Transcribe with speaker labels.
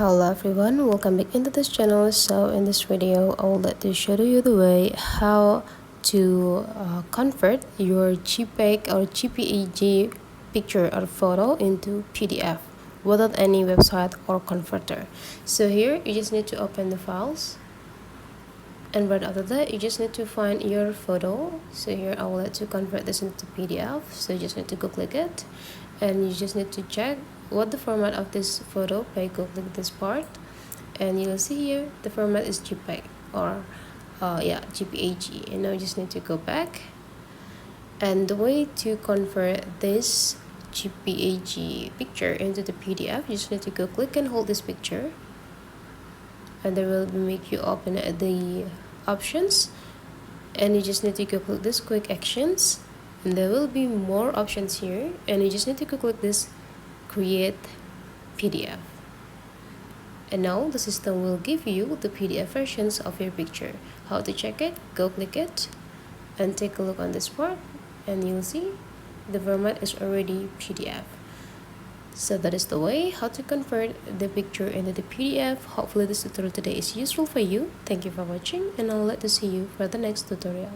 Speaker 1: Hello everyone, welcome back into this channel. So in this video I would like to show you the way how to convert your JPEG or JPEG picture or photo into PDF without any website or converter. So here you just need to open the files, and right after that you just need to find your photo. So here I would like to convert this into PDF, so you just need to go click it, and you just need to check what the format of this photo by go click this part, and you'll see here the format is JPEG or JPEG. And now you just need to go back, and the way to convert this JPEG picture into the PDF, you just need to go click and hold this picture, and they will make you open the options, and you just need to go click this quick actions, and there will be more options here, and you just need to go click this create PDF, and now the system will give you the PDF versions of your picture. How to check it? Go click it and take a look on this part, and you'll see the format is already PDF. So that is the way how to convert the picture into the PDF. Hopefully this tutorial today is useful for you. Thank you for watching, and I'll like to see you for the next tutorial.